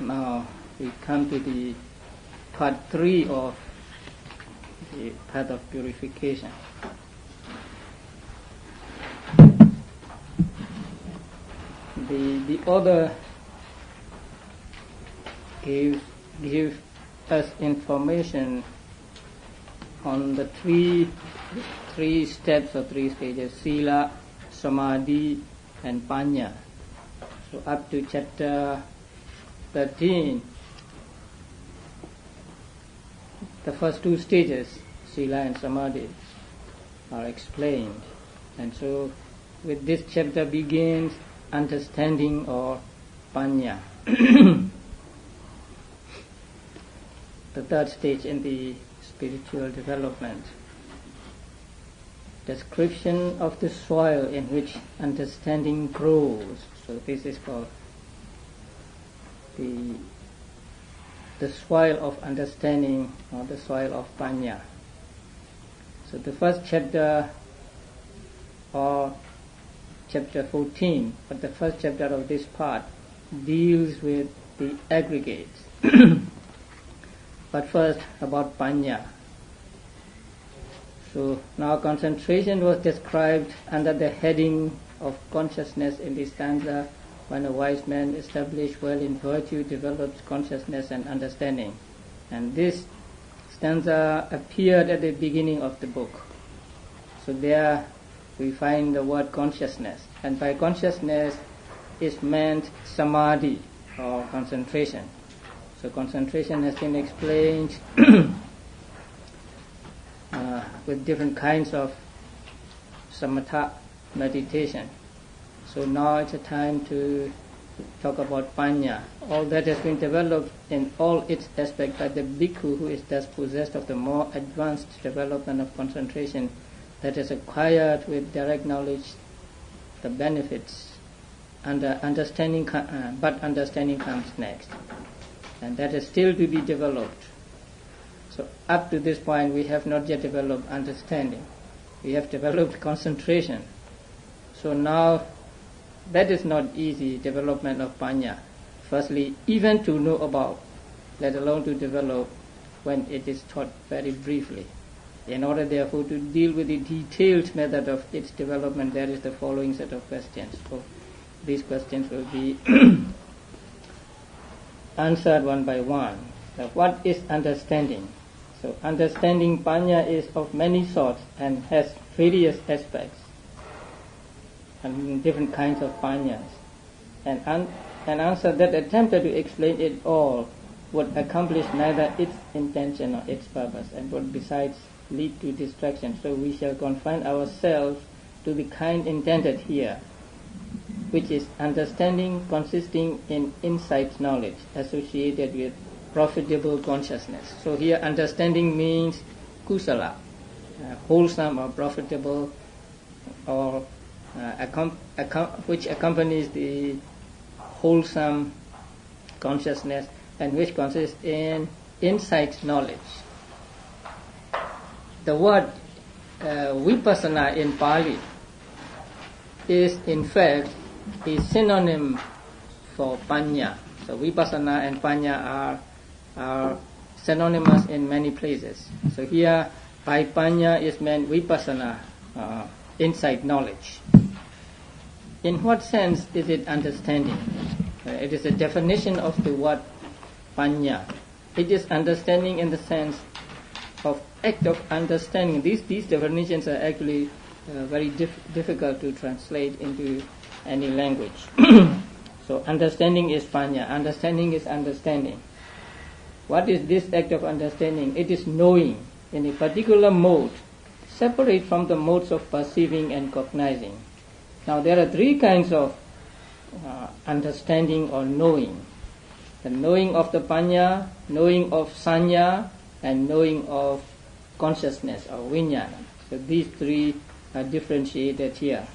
Now we come to the part 3 of the path of purification. The author gives us information on the three steps or 3 stages: Sila, Samadhi, and Panya. So up to chapter 13, the first 2 stages, Sila and Samadhi, are explained. And so with this chapter begins understanding or Panya. The 3rd stage in the spiritual development. Description of the soil in which understanding grows. So this is called the soil of understanding, or the soil of Panya. So the first chapter, or chapter 14, but the first chapter of this part deals with the aggregates. But first about Panya. So now concentration was described under the heading of consciousness in this stanza. When a wise man established well in virtue develops consciousness and understanding. And this stanza appeared at the beginning of the book. So there we find the word consciousness. And by consciousness is meant samadhi or concentration. So concentration has been explained with different kinds of samatha meditation. So now it's a time to talk about Panya. All that has been developed in all its aspects by the bhikkhu who is thus possessed of the more advanced development of concentration that is acquired with direct knowledge, the benefits, and understanding, but understanding comes next. And that is still to be developed. So up to this point we have not yet developed understanding. We have developed concentration. So now that is not easy development of Panya. Firstly, even to know about, let alone to develop when it is taught very briefly. In order therefore to deal with the detailed method of its development, there is the following set of questions. So these questions will be answered one by one. So what is understanding? So understanding Panya is of many sorts and has various aspects and different kinds of Panyas. And an answer that attempted to explain it all would accomplish neither its intention nor its purpose, and would besides lead to distraction. So we shall confine ourselves to the kind intended here, which is understanding consisting in insight knowledge associated with profitable consciousness. So here understanding means kusala, wholesome or profitable, or which accompanies the wholesome consciousness, and which consists in insight knowledge. The word vipassana in Pali is in fact a synonym for Panya. So vipassana and Panya are synonymous in many places. So here by Panya is meant vipassana, insight knowledge. In what sense is it understanding? It is a definition of the word Panya. It is understanding in the sense of act of understanding. These definitions are actually very difficult to translate into any language. So understanding is Panya. Understanding is understanding. What is this act of understanding? It is knowing in a particular mode, separate from the modes of perceiving and cognizing. Now there are 3 kinds of understanding or knowing. The knowing of the Panya, knowing of Sanya, and knowing of consciousness or Vijnana. So these 3 are differentiated here.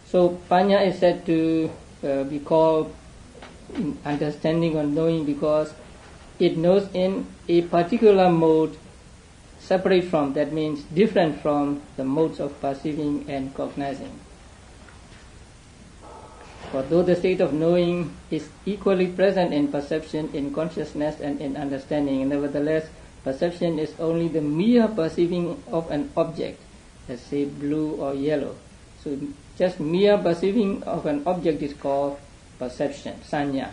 So Panya is said to be called understanding or knowing because it knows in a particular mode separate from, that means different from, the modes of perceiving and cognizing. For though the state of knowing is equally present in perception, in consciousness, and in understanding, nevertheless, perception is only the mere perceiving of an object, let's say blue or yellow. So just mere perceiving of an object is called perception, sanya.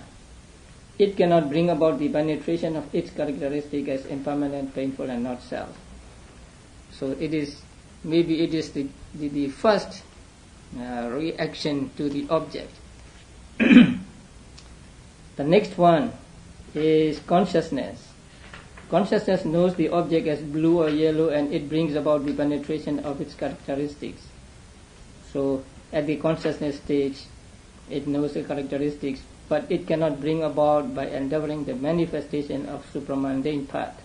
It cannot bring about the penetration of its characteristic as impermanent, painful, and not self. So it is the first reaction to the object. The next one is consciousness. Consciousness knows the object as blue or yellow, and it brings about the penetration of its characteristics. So at the consciousness stage, it knows the characteristics, but it cannot bring about by endeavoring the manifestation of supramundane path.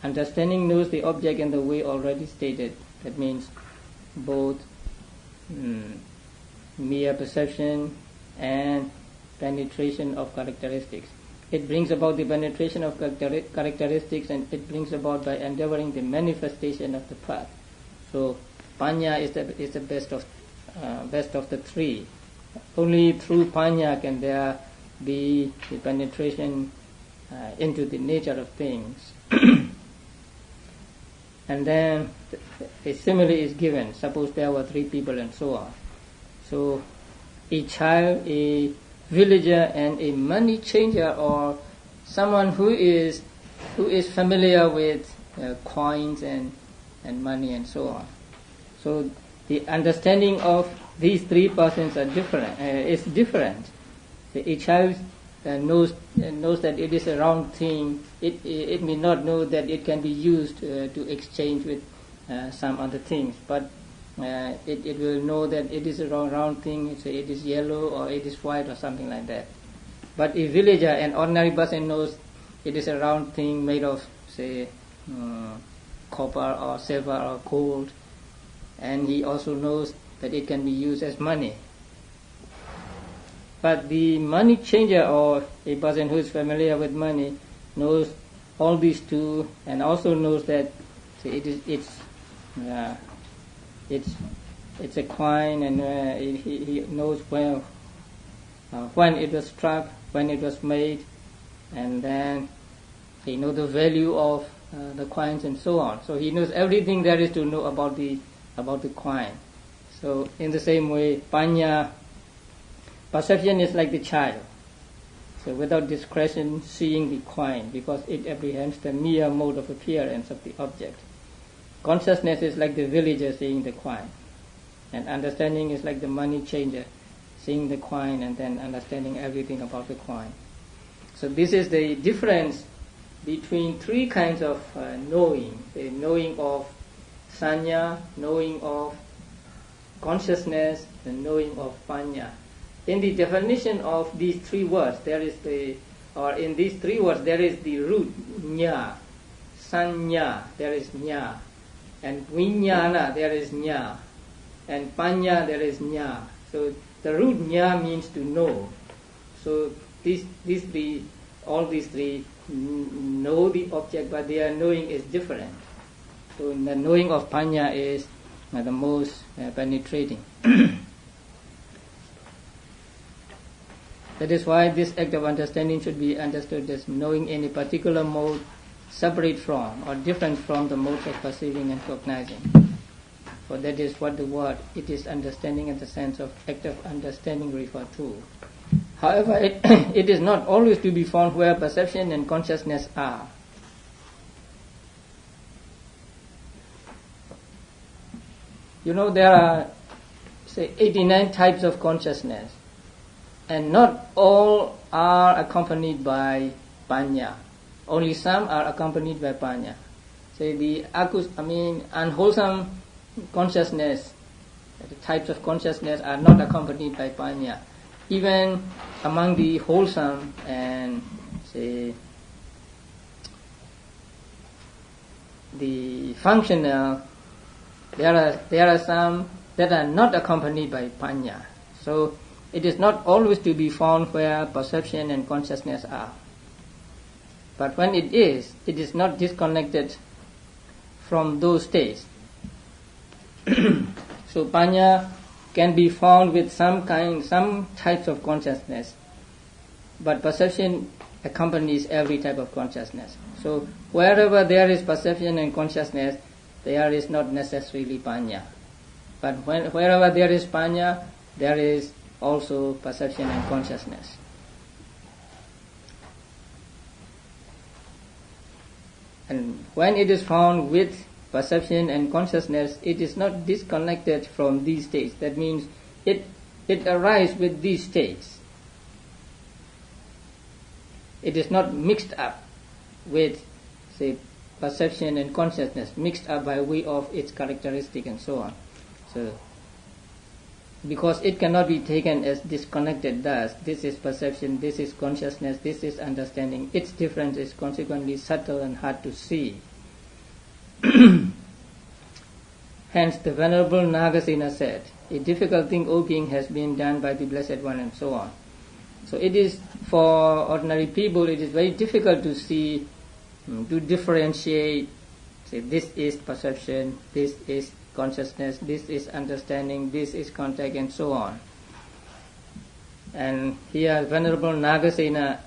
Understanding knows the object in the way already stated. That means both mere perception and penetration of characteristics. It brings about the penetration of characteristics, and it brings about by endeavoring the manifestation of the path. So panya is the best of the three. Only through panya can there be the penetration into the nature of things. And then a simile is given. Suppose there were three people and so on. So a child, a villager, and a money changer, or someone who is familiar with coins and money and so on. So the understanding of these three persons are different. Is different. So a child knows that it is a round thing. It may not know that it can be used to exchange with some other things, but it will know that it is a round thing. So it is yellow or it is white or something like that. But a villager, an ordinary person, knows it is a round thing made of, say, copper or silver or gold, and he also knows that it can be used as money. But the money changer, or a person who is familiar with money, knows all these two, and also knows that it's a coin, and he knows when it was struck, when it was made, and then he knows the value of the coins and so on. So he knows everything there is to know about the coin. So in the same way, panya, perception is like the child. So without discretion, seeing the coin, because it apprehends the mere mode of appearance of the object. Consciousness is like the villager seeing the coin. And understanding is like the money changer, seeing the coin and then understanding everything about the coin. So this is the difference between three kinds of knowing. The knowing of sanya, knowing of consciousness, the knowing of panya. In the definition of these three words, in these three words there is the root nya, sanya, there is nya, and vijnana, there is nya, and panya, there is nya. So the root nya means to know. So all these three know the object, but their knowing is different. So the knowing of panya is the most penetrating. That is why this act of understanding should be understood as knowing any particular mode separate from or different from the modes of perceiving and cognizing. For that is what the word "it is understanding" in the sense of act of understanding refer to. However, it is not always to be found where perception and consciousness are. There are, say, 89 types of consciousness, and not all are accompanied by panya. Only some are accompanied by panya. Say the unwholesome consciousness, the types of consciousness are not accompanied by panya. Even among the wholesome and, say, the functional, there are some that are not accompanied by panya. So it is not always to be found where perception and consciousness are. But when it is not disconnected from those states. So panya can be found with some types of consciousness, but perception accompanies every type of consciousness. So wherever there is perception and consciousness, there is not necessarily panya. But wherever there is panya, there is also perception and consciousness. And when it is found with perception and consciousness, it is not disconnected from these states. That means it arises with these states. It is not mixed up with, say, perception and consciousness, mixed up by way of its characteristic and so on. So, because it cannot be taken as disconnected thus, this is perception, this is consciousness, this is understanding, its difference is consequently subtle and hard to see. Hence the Venerable Nagasena said, a difficult thing, O king, has been done by the Blessed One, and so on. So it is, for ordinary people, it is very difficult to see, to differentiate, say, this is perception, this is consciousness, this is understanding, this is contact, and so on. And here Venerable Nagasena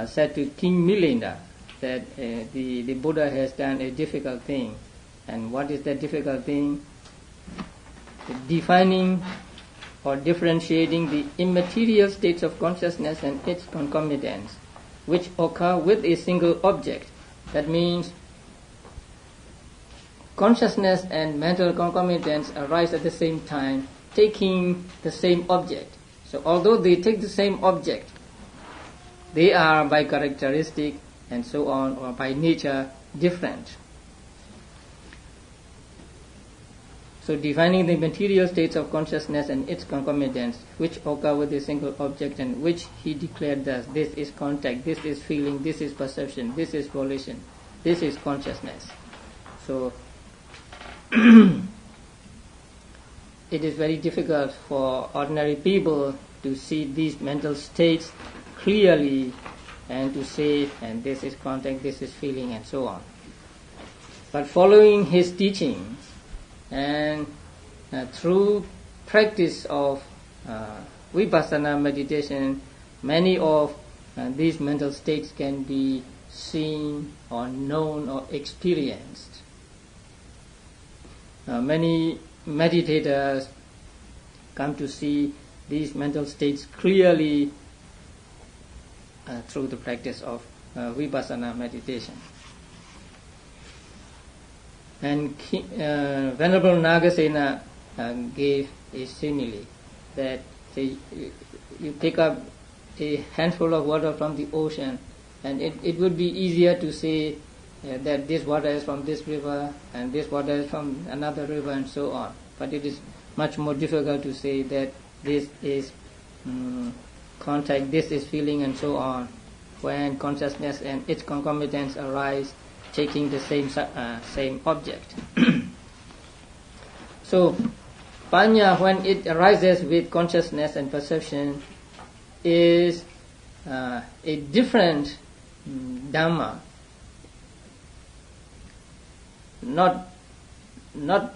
said to King Milinda that the Buddha has done a difficult thing. And what is that difficult thing? Defining or differentiating the immaterial states of consciousness and its concomitants, which occur with a single object. That means consciousness and mental concomitants arise at the same time, taking the same object. So although they take the same object, they are by characteristic and so on, or by nature, different. So defining the material states of consciousness and its concomitants, which occur with a single object, and which he declared thus: this is contact, this is feeling, this is perception, this is volition, this is consciousness. So it is very difficult for ordinary people to see these mental states clearly and to say, and this is contact, this is feeling, and so on. But following his teachings and through practice of vipassana meditation, many of these mental states can be seen or known or experienced. Many meditators come to see these mental states clearly through the practice of vipassana meditation. And Venerable Nagasena gave a simile that, say, you pick up a handful of water from the ocean, and it would be easier to say that this water is from this river and this water is from another river and so on. But it is much more difficult to say that this is contact, this is feeling, and so on, when consciousness and its concomitants arise taking the same object. So panya, when it arises with consciousness and perception, is a different dhamma, not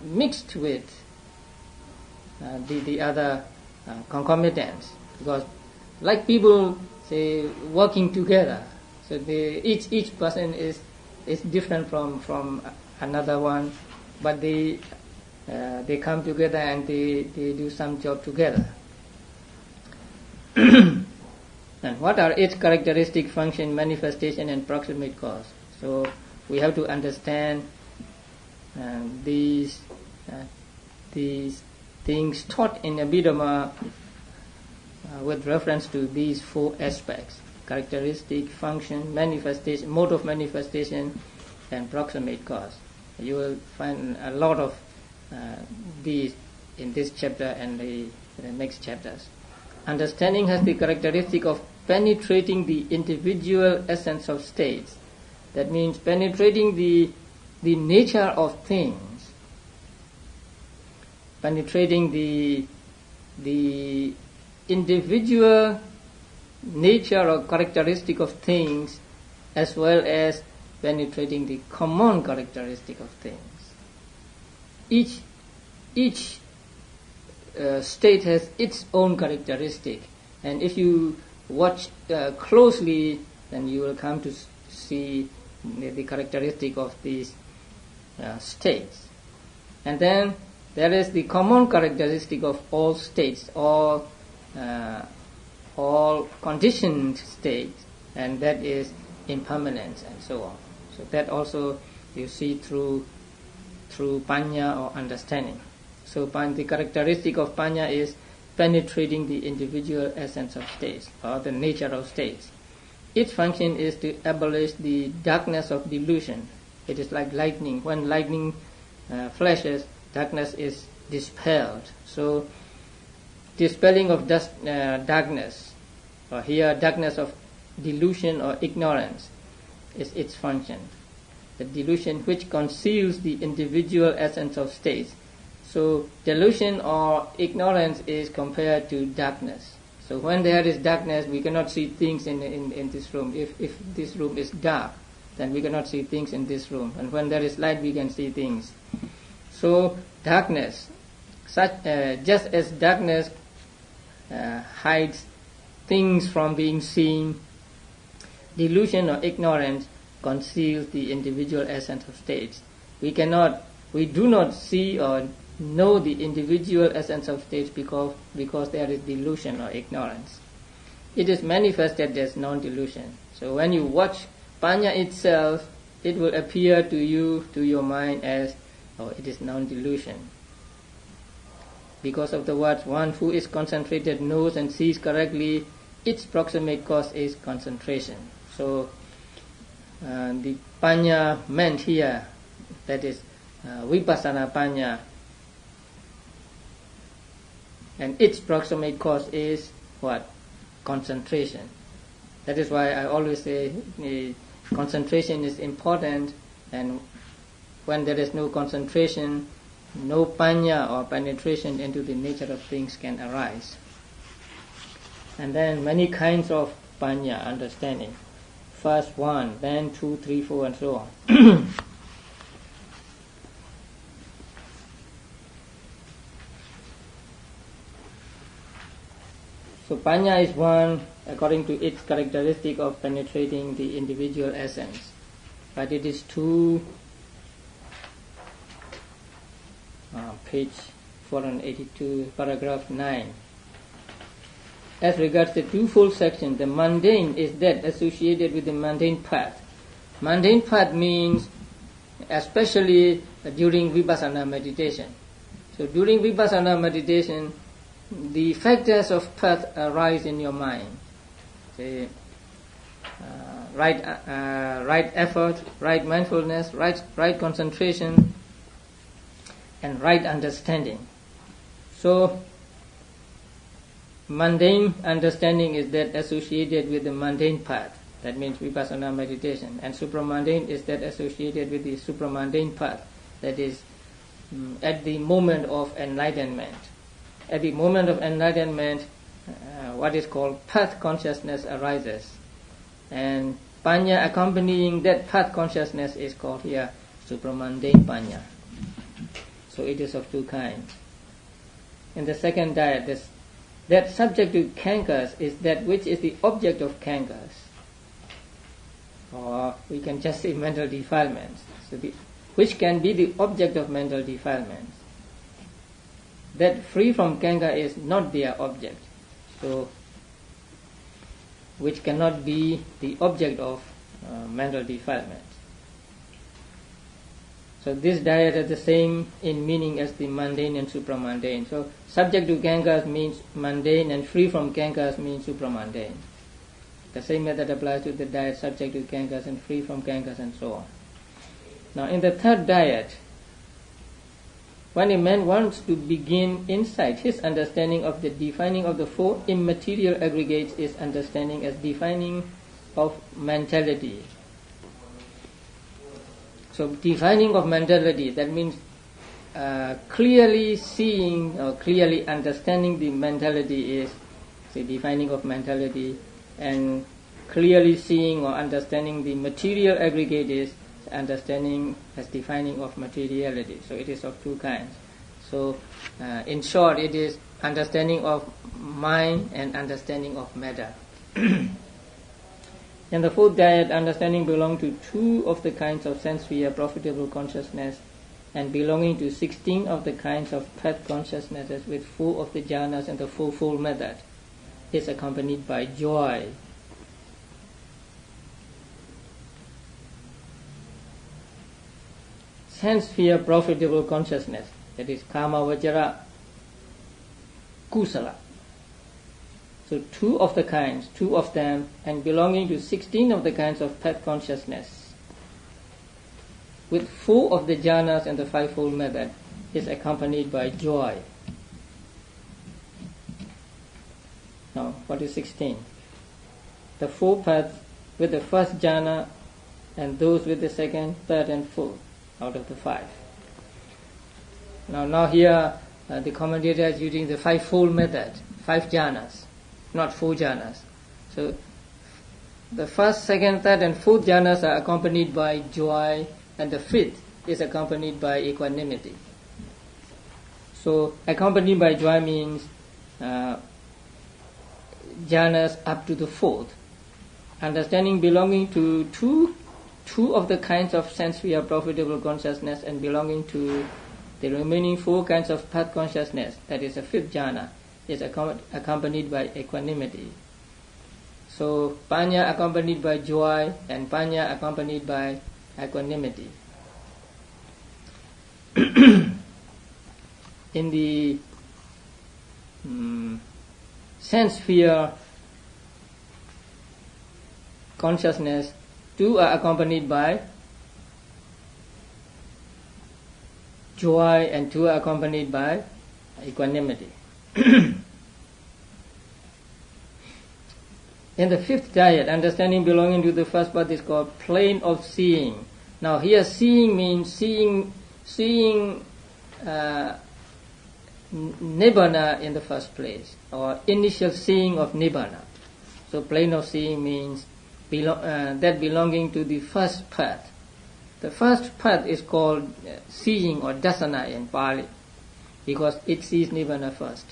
mixed with the other concomitants, because like people say working together, so each person is different from another one, but they come together and they do some job together. And what are its characteristic, function, manifestation, and proximate cause? So we have to understand these things taught in Abhidhamma with reference to these four aspects: characteristic, function, manifestation, mode of manifestation, and proximate cause. You will find a lot of these in this chapter and the next chapters. Understanding has the characteristic of penetrating the individual essence of states. That means penetrating the nature of things, penetrating the individual nature or characteristic of things, as well as penetrating the common characteristic of things. Each state has its own characteristic, and if you watch closely, then you will come to see the characteristic of these states. And then there is the common characteristic of all states, all conditioned states, and that is impermanence and so on. So that also you see through panya or understanding. So the characteristic of panya is penetrating the individual essence of states or the nature of states. Its function is to abolish the darkness of delusion. It is like lightning. When lightning flashes, darkness is dispelled. So dispelling of darkness, or here darkness of delusion or ignorance, is its function. The delusion which conceals the individual essence of states. So delusion or ignorance is compared to darkness. So when there is darkness, we cannot see things in this room. If this room is dark, then we cannot see things in this room. And when there is light, we can see things. So darkness, just as darkness hides things from being seen, delusion or ignorance conceals the individual essence of states. We do not see or know the individual essence of states because there is delusion or ignorance. It is manifested as non-delusion. So when you watch panya itself, it will appear to you, to your mind, as it is non-delusion. Because of the words, one who is concentrated knows and sees correctly, its proximate cause is concentration. So the panya meant here, that is vipassana panya, and its proximate cause is what? Concentration. That is why I always say concentration is important, and when there is no concentration, no panya or penetration into the nature of things can arise. And then many kinds of panya, understanding. First 1, then 2, 3, 4, and so on. So panya is one according to its characteristic of penetrating the individual essence. But it is two, page 482, paragraph 9. As regards the twofold section, the mundane is that associated with the mundane path. Mundane path means especially during vipassana meditation. So during vipassana meditation, the factors of path arise in your mind. Say, right effort, right mindfulness, right concentration, and right understanding. So mundane understanding is that associated with the mundane path. That means vipassana meditation. And supramundane is that associated with the supramundane path. That is at the moment of enlightenment. At the moment of enlightenment, what is called path consciousness arises. And panya accompanying that path consciousness is called here supramundane panya. So it is of two kinds. In the second diet, that subject to cankers is that which is the object of cankers. Or we can just say mental defilements. So which can be the object of mental defilements. That free from canker is not their object. So which cannot be the object of mental defilement. So this diet is the same in meaning as the mundane and supramundane. So subject to cankers means mundane and free from cankers means supramundane. The same method applies to the diet subject to cankers and free from cankers and so on. Now in the third diet, when a man wants to begin insight, his understanding of the defining of the four immaterial aggregates is understanding as defining of mentality. So defining of mentality, that means clearly seeing or clearly understanding the mentality is the defining of mentality, and clearly seeing or understanding the material aggregate is understanding as defining of materiality. So it is of two kinds. So, in short, it is understanding of mind and understanding of matter. In the fourth diet, understanding belongs to 2 of the kinds of sense sphere profitable consciousness, and belonging to 16 of the kinds of path consciousnesses with 4 of the jhanas and the fourfold method, is accompanied by joy. Sense sphere profitable consciousness, that is kama vajara kusala. So 2 of the kinds, 2 of them, and belonging to 16 of the kinds of path consciousness, with 4 of the jhanas and the fivefold method, is accompanied by joy. Now, what is 16? The 4 paths with the first jhana and those with the second, third and fourth out of the 5. Now here the commentator is using the fivefold method, 5 jhanas, not 4 jhanas. So the first, second, third and fourth jhanas are accompanied by joy, and the 5th is accompanied by equanimity. So accompanied by joy means jhanas up to the 4th. Understanding belonging to two of the kinds of sense sphere profitable consciousness, and belonging to the remaining 4 kinds of path consciousness, that is the 5th jhana, is accompanied by equanimity. So panya accompanied by joy and panya accompanied by equanimity. In the sense sphere consciousness, 2 are accompanied by joy and 2 are accompanied by equanimity. In the 5th diet, understanding belonging to the first path is called plane of seeing. Now here seeing means seeing nibbana in the first place, or initial seeing of nibbana. So plane of seeing means that belonging to the first path. The first path is called seeing or dasana in Pali, because it sees nibbana first.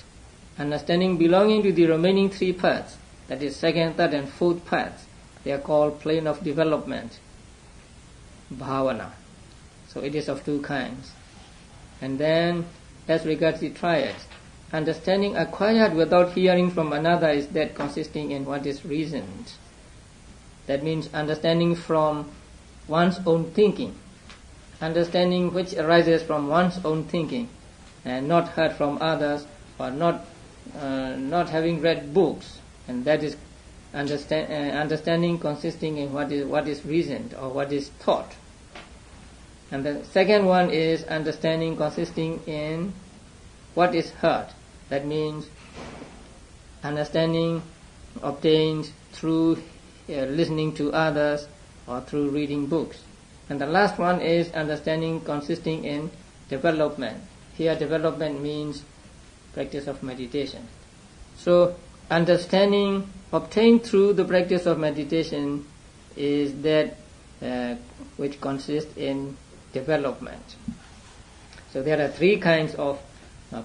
Understanding belonging to the remaining 3 paths, that is second, third and fourth paths, they are called plane of development, bhavana. So it is of 2 kinds. And then as regards the triads, understanding acquired without hearing from another is that consisting in what is reasoned. That means understanding from one's own thinking, understanding which arises from one's own thinking, and not heard from others, or not having read books, and that is understanding consisting in what is reasoned or what is taught. And the second one is understanding consisting in what is heard. That means understanding obtained through listening to others or through reading books. And the last one is understanding consisting in development. Here development means practice of meditation. So understanding obtained through the practice of meditation is that which consists in development. So there are 3 kinds of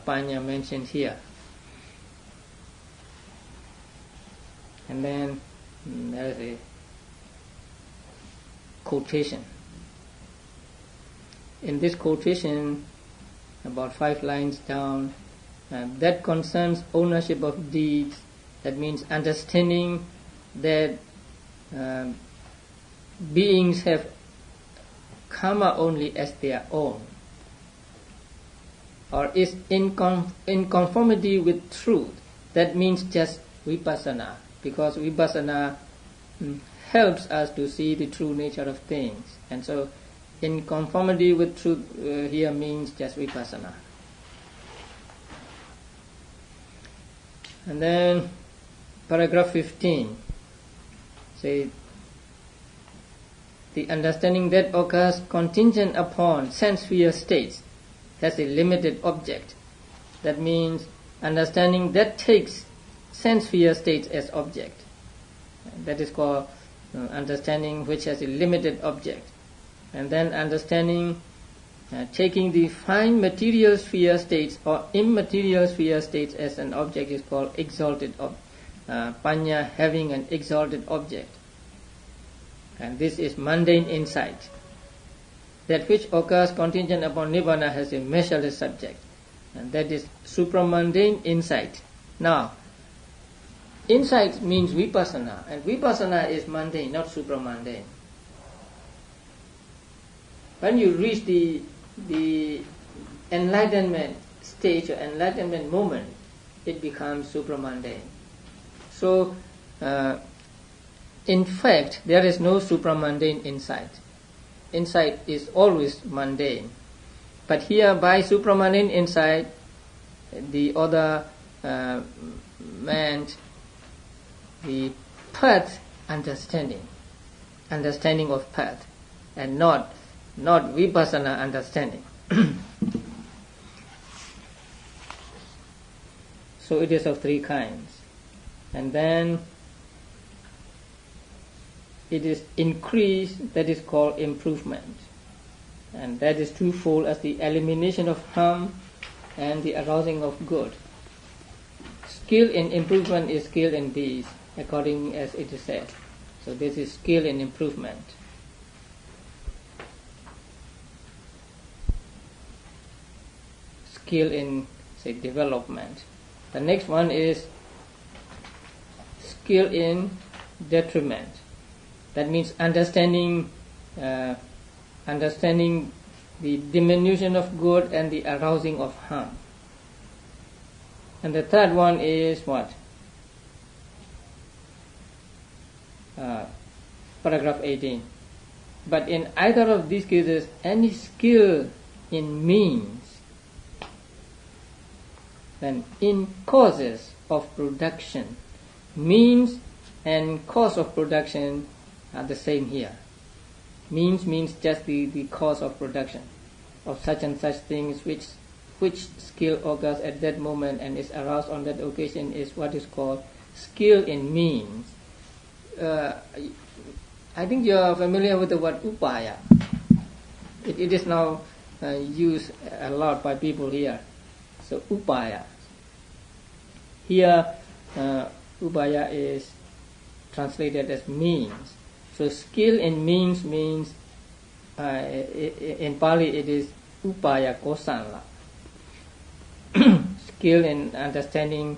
panya mentioned here. And then there is a quotation. In this quotation, about 5 lines down, that concerns ownership of deeds. That means understanding that beings have karma only as their own, or is in conformity with truth. That means just vipassana, because vipassana helps us to see the true nature of things. And so in conformity with truth here means just vipassana. And then paragraph 15 say the understanding that occurs contingent upon sense sphere states has a limited object. That means understanding that takes sense sphere states as object. That is called understanding which has a limited object. And then understanding taking the fine material sphere states or immaterial sphere states as an object is called exalted Panya, having an exalted object. And this is mundane insight. That which occurs contingent upon Nibbana has a measureless subject, and that is supramundane insight. Now, insight means vipassana, and vipassana is mundane, not supramundane. When you reach the enlightenment stage or enlightenment moment, it becomes supramundane. So, in fact, there is no supramundane insight. Insight is always mundane. But here, by supramundane insight, the other meant the path understanding of path, and not vipassana understanding. So it is of three kinds. And then it is increase, that is called improvement. And that is twofold, as the elimination of harm and the arousing of good. Skill in improvement is skill in these, according as it is said. So this is skill in improvement. Skill in, say, development. The next one is skill in detriment. That means understanding the diminution of good and the arousing of harm. And the third one is what? Paragraph 18. But in either of these cases, any skill in means, then in causes of production, means and cause of production are the same here. Means just the cause of production of such and such things, which skill occurs at that moment and is aroused on that occasion is what is called skill in means. I think you are familiar with the word upaya. It is now used a lot by people here. So upaya. Here, upaya is translated as means. So skill in means in Pali it is upaya kosala. Skill in understanding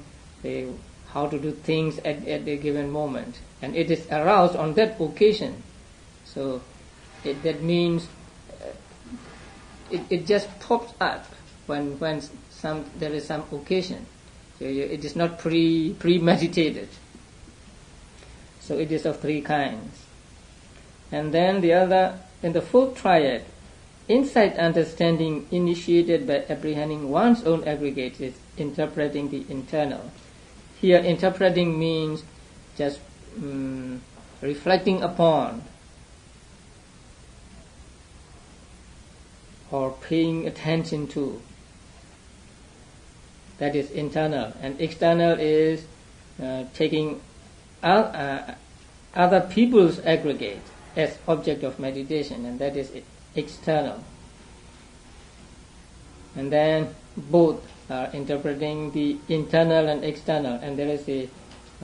how to do things at a given moment, and it is aroused on that occasion. So that means it just pops up when there is some occasion. So it is not premeditated. So it is of three kinds. And then in the fourth triad, insight understanding initiated by apprehending one's own aggregates is interpreting the internal. Here, interpreting means just reflecting upon or paying attention to. That is internal. And external is taking other people's aggregate as object of meditation, and that is external. And then both are interpreting the internal and external, and there is a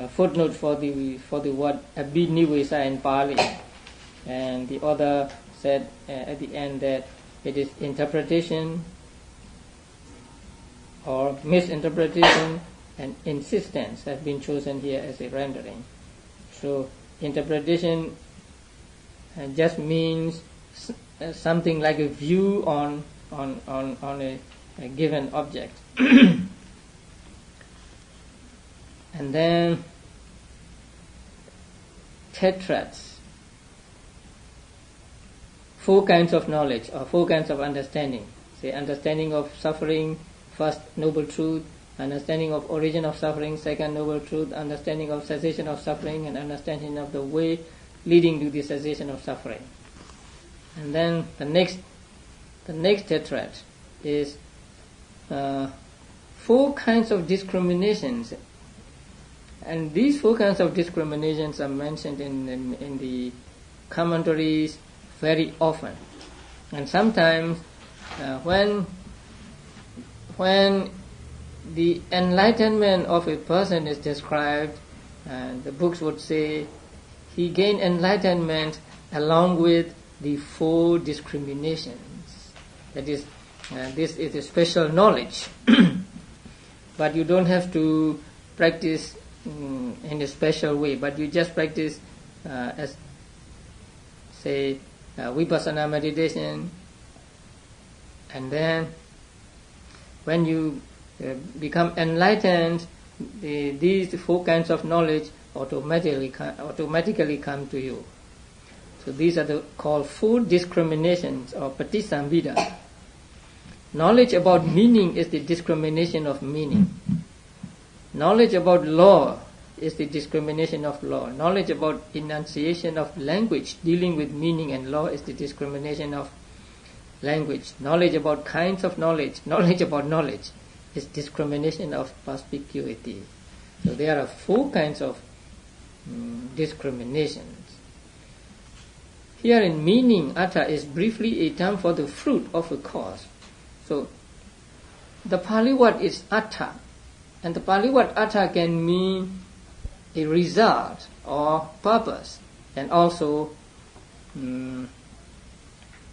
footnote for the word abhinivesa in Pali, and the author said at the end that it is interpretation or misinterpretation and insistence have been chosen here as a rendering. So interpretation just means something like a view on a given object. And then tetrads, four kinds of knowledge or four kinds of understanding. Say understanding of suffering, first noble truth, understanding of origin of suffering, second noble truth, understanding of cessation of suffering, and understanding of the way leading to the cessation of suffering. And then the next tetrad is four kinds of discriminations, and these four kinds of discriminations are mentioned in the commentaries very often, and sometimes when the enlightenment of a person is described, the books would say he gained enlightenment along with the four discriminations. That is, this is a special knowledge, but you don't have to practice in a special way, but you just practice as, say, vipassana meditation, and then when you become enlightened, these four kinds of knowledge automatically come to you. So these are called four discriminations or patisambhida. Knowledge about meaning is the discrimination of meaning. Knowledge about law is the discrimination of law. Knowledge about enunciation of language dealing with meaning and law is the discrimination of language. Knowledge about kinds of knowledge, knowledge about knowledge is discrimination of perspicuity. So there are four kinds of discriminations. Here in meaning, atta is briefly a term for the fruit of a cause. So the Pali word is atta, and the Pali word atta can mean a result or purpose, and also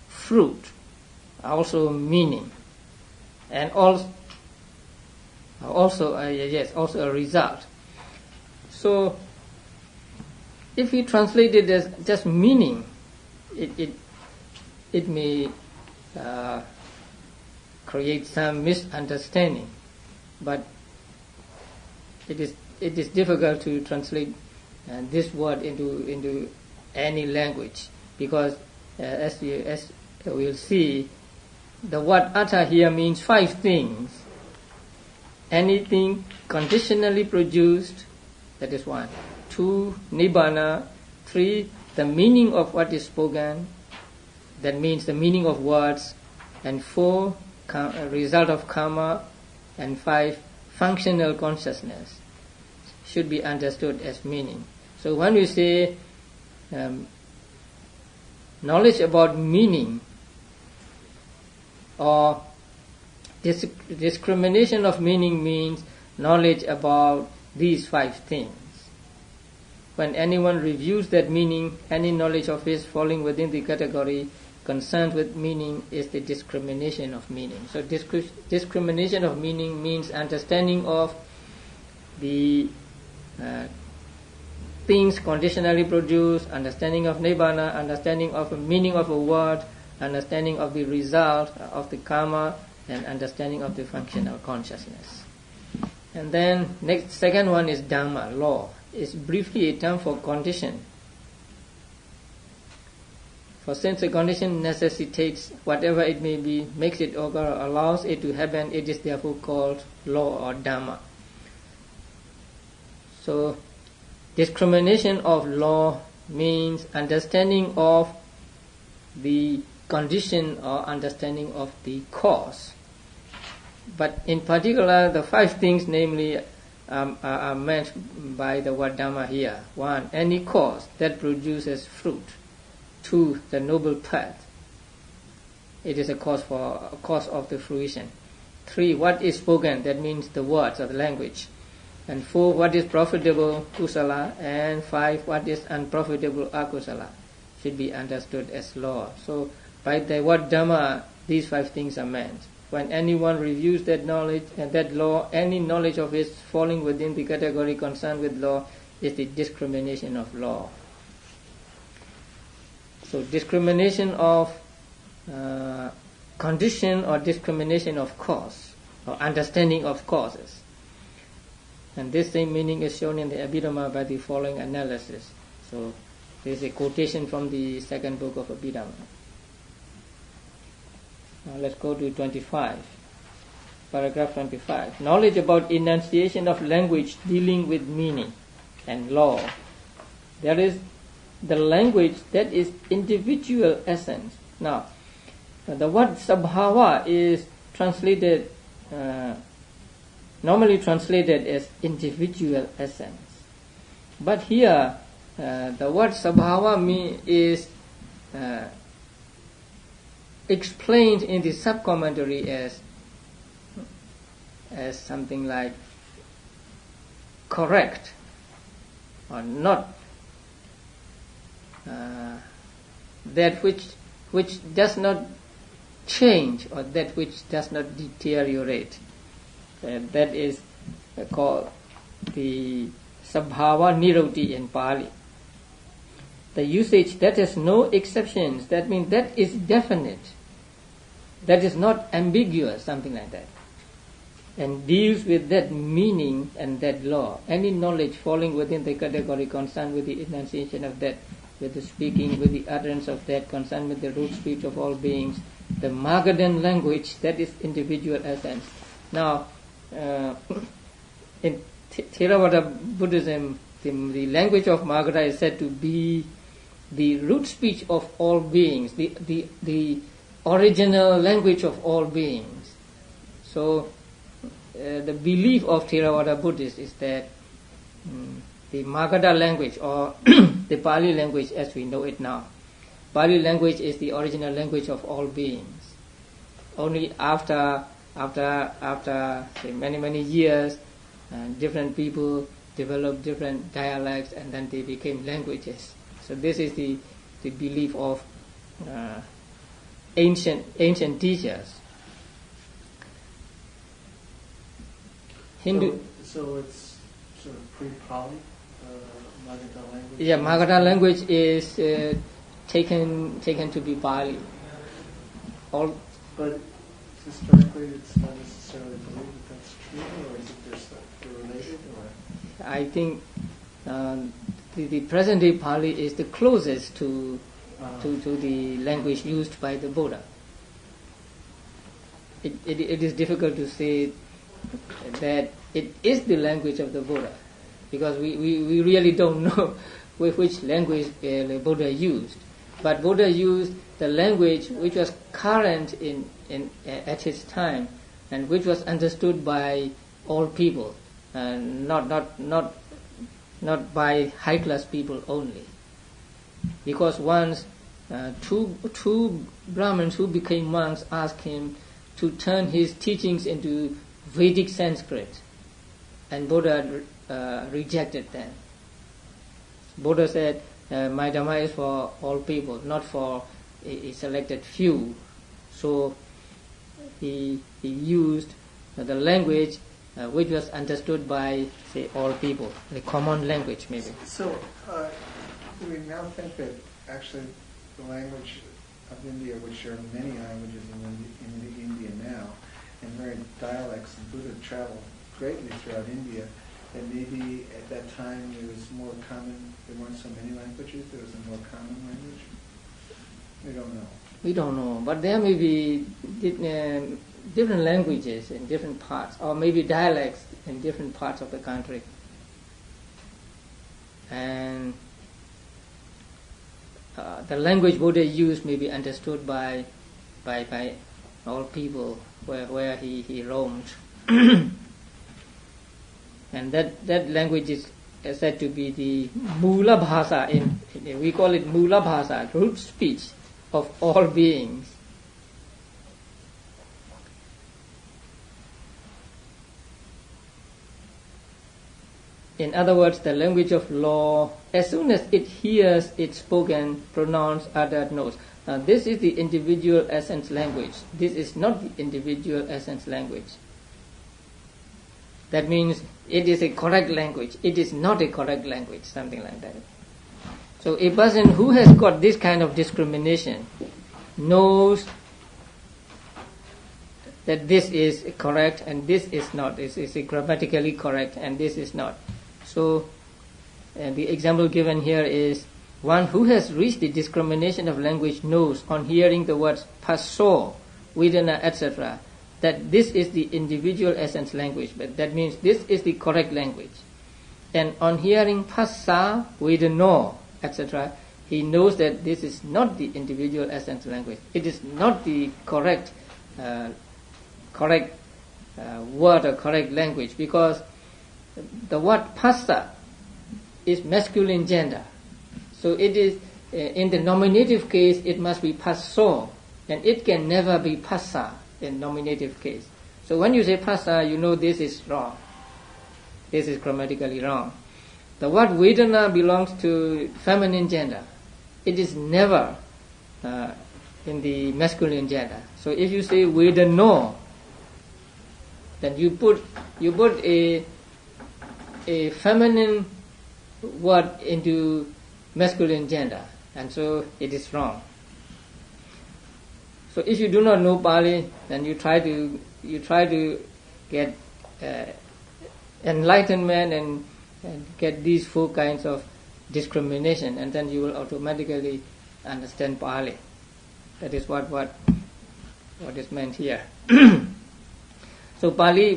fruit, also meaning, and also a result. So if we translate it as just meaning, it may create some misunderstanding, but it is difficult to translate this word into any language, because as we'll see, the word atta here means 5 things. Anything conditionally produced, that is 1. 2, nibbana. 3, the meaning of what is spoken, that means the meaning of words. And 4, result of karma. And 5, functional consciousness should be understood as meaning. So when we say knowledge about meaning or discrimination of meaning, means knowledge about these 5 things. When anyone reviews that meaning, any knowledge of his falling within the category concerned with meaning is the discrimination of meaning. So discrimination of meaning means understanding of the things conditionally produced, understanding of nibbana, understanding of the meaning of a word, understanding of the result of the karma, and understanding of the functional consciousness. And then second one is dhamma, law. It's briefly a term for condition. For since a condition necessitates whatever it may be, makes it occur, or allows it to happen, it is therefore called law or dhamma. So discrimination of law means understanding of the condition or understanding of the cause. But in particular, the 5 things, namely, are meant by the word dhamma here. 1, any cause that produces fruit. 2, the noble path. It is a cause of the fruition. 3, what is spoken, that means the words or the language. And 4, what is profitable, kusala. And 5, what is unprofitable, akusala, should be understood as law. So by the word dhamma, these 5 things are meant. When anyone reviews that knowledge and that law, any knowledge of his falling within the category concerned with law is the discrimination of law. So discrimination of condition or discrimination of cause or understanding of causes. And this same meaning is shown in the Abhidhamma by the following analysis. So there is a quotation from the second book of Abhidhamma. Now let's go to 25. Paragraph 25. Knowledge about enunciation of language dealing with meaning and law. There is the language that is individual essence. Now, the word sabhava is translated, normally translated as individual essence. But here, the word sabhava is explained in the sub-commentary as something like correct or not, that which does not change or that which does not deteriorate. That is called the Sabhava Nirodhi in Pali. The usage that has no exceptions, that means that is definite, that is not ambiguous, something like that, and deals with that meaning and that law. Any knowledge falling within the category concerned with the enunciation of that, with the speaking, with the utterance of that, concerned with the root speech of all beings, the Magadhan language, that is individual essence. Now, in Theravada Buddhism, the language of Magadha is said to be the root speech of all beings, the original language of all beings. So, the belief of Theravada Buddhists is that the Magadha language, or the Pali language as we know it now, Pali language is the original language of all beings. Only after say, many years, different people developed different dialects, and then they became languages. So this is the belief of ancient teachers. Hindu. So it's sort of pre-Pali, Magadha language. Yeah, Magadha language is taken to be Pali. But historically, it's not necessarily believed that that's true, or is it they're related, or? I think the present day Pali is the closest to the language used by the Buddha. It is difficult to say that it is the language of the Buddha, because we really don't know which language the Buddha used. But Buddha used the language which was current at his time, and which was understood by all people, and not by high class people only. Because once two Brahmins who became monks asked him to turn his teachings into Vedic Sanskrit, and Buddha rejected them. Buddha said, my Dhamma is for all people, not for a selected few. So he used the language which was understood by, say, all people, the common language maybe. So we now think that actually the language of India, which there are many languages in India now, and various dialects, and Buddha traveled greatly throughout India, and maybe at that time there was more common, there weren't so many languages, there was a more common language? We don't know. We don't know, but there may be different languages in different parts, or maybe dialects in different parts of the country. And the language Buddha used may be understood by all people where he roamed. And that language is said to be the Mula Bhasa, we call it Mula Bhasa, root speech of all beings. In other words, the language of law, as soon as it hears it spoken, pronounced, uttered, knows. Now this is the individual essence language. This is not the individual essence language. That means it is a correct language. It is not a correct language, something like that. So a person who has got this kind of discrimination knows that this is correct and this is not. This is grammatically correct and this is not. So the example given here is one who has reached the discrimination of language knows on hearing the words passo, vidana, etc., that this is the individual essence language, but that means this is the correct language. And on hearing passa, vedano, etc., he knows that this is not the individual essence language. It is not the correct word or correct language, because the word passa is masculine gender. So it is, in the nominative case, it must be passo. and it can never be phassa in nominative case. So when you say phassa, you know this is wrong. This is grammatically wrong. The word Vedana belongs to feminine gender. It is never in the masculine gender. So if you say Vedano, then you put a feminine word into masculine gender, and so it is wrong. So if you do not know Pali, then you try to get enlightenment and get these four kinds of discrimination, and then you will automatically understand Pali. That is what is meant here. So Pali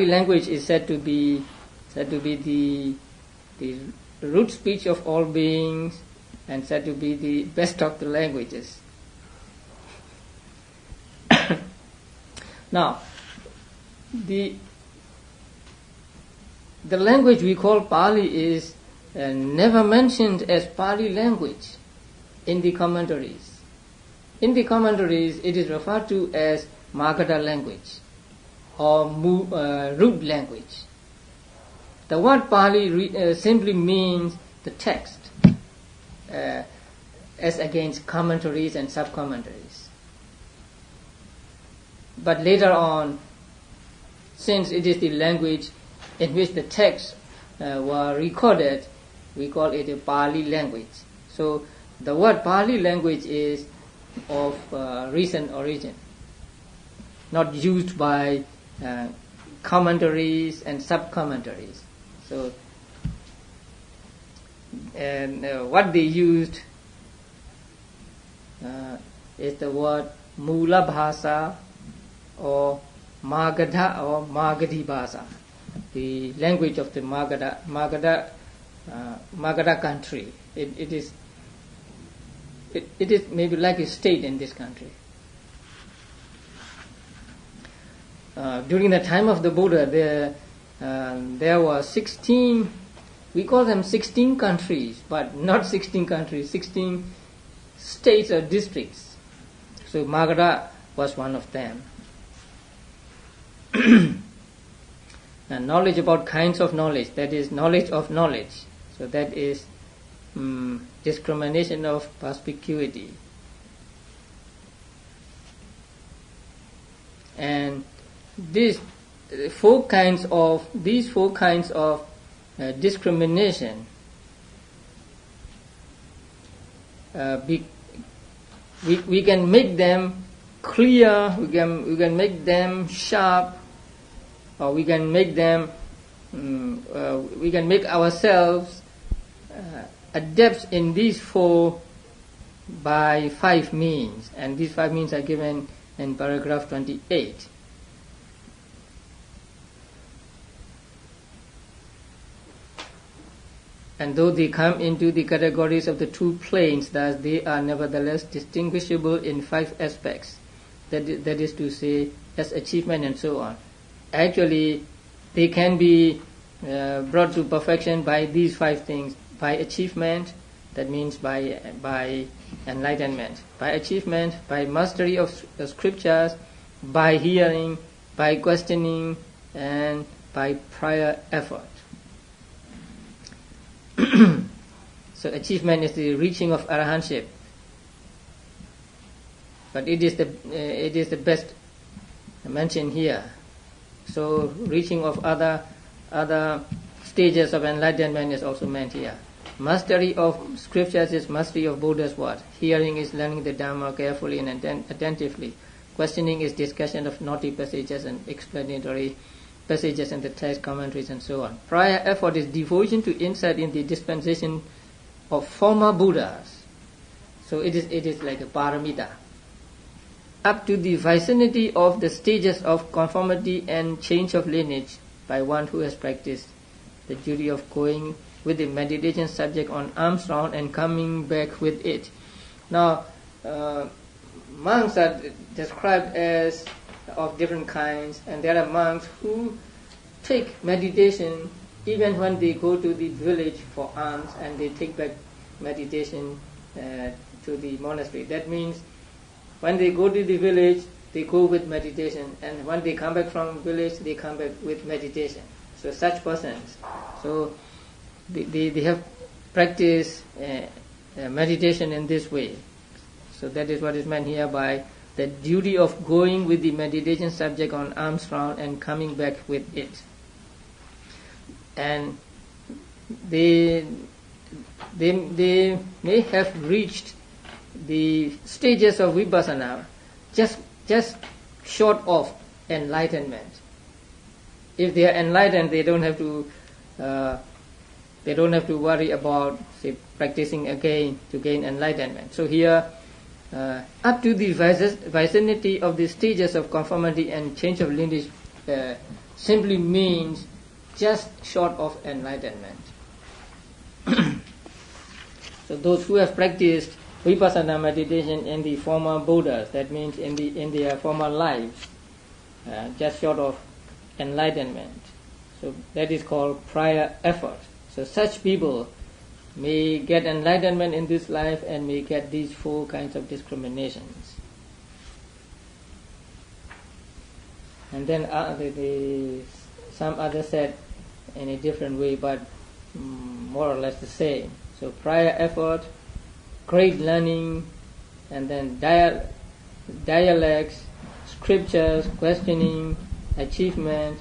language is said to be the root speech of all beings, and said to be the best of the languages. Now, the language we call Pali is never mentioned as Pali language in the commentaries. In the commentaries, it is referred to as Magadha language or root language. The word Pali simply means the text, as against commentaries and sub-commentaries. But later on, since it is the language in which the texts were recorded, we call it a Pali language. So the word Pali language is of recent origin, not used by commentaries and sub-commentaries. So what they used is the word Mula Bhasa or Magadha or Magadhi Bhasa, the language of the Magadha country. It is maybe like a state in this country. During the time of the Buddha, there were 16, we call them 16 countries, but not 16 countries, 16 states or districts. So Magadha was one of them. And knowledge about kinds of knowledge, that is knowledge of knowledge. So that is discrimination of perspicuity. And these four kinds of discrimination we can make them clear, we can make them sharp, or we can make them we can make ourselves adept in these four by 5 means, and these 5 means are given in paragraph 28. And though they come into the categories of the 2 planes, thus they are nevertheless distinguishable in 5 aspects. That is to say, as achievement and so on. Actually, they can be brought to perfection by these 5 things: by achievement, that means by enlightenment; by achievement, by mastery of the scriptures; by hearing; by questioning; and by prior effort. So achievement is the reaching of arahantship, but it is the best mentioned here. So reaching of other stages of enlightenment is also meant here. Mastery of scriptures is mastery of Buddha's word. Hearing is learning the Dhamma carefully and attentively. Questioning is discussion of naughty passages and explanatory passages in the text, commentaries, and so on. Prior effort is devotion to insight in the dispensation of former Buddhas. So it is like a paramita. Up to the vicinity of the stages of conformity and change of lineage by one who has practiced the duty of going with the meditation subject on arms round and coming back with it. Now, monks are described as of different kinds, and there are monks who take meditation even when they go to the village for alms, and they take back meditation to the monastery. That means When they go to the village, they go with meditation, and when they come back from village, they come back with meditation. So such persons, so they have practiced meditation in this way. So that is what is meant here by the duty of going with the meditation subject on arms round and coming back with it. And they may have reached the stages of vipassana just short of enlightenment. If they are enlightened, they don't have to worry about, say, practicing again to gain enlightenment. So here, up to the vicinity of the stages of conformity and change of lineage simply means just short of enlightenment. So those who have practiced vipassana meditation in the former Buddhas, that means in their former lives, just short of enlightenment. So that is called prior effort. So such people may get enlightenment in this life and may get these four kinds of discriminations. And then some others said in a different way, but more or less the same. So prior effort, great learning, and then dialects, scriptures, questioning, achievement,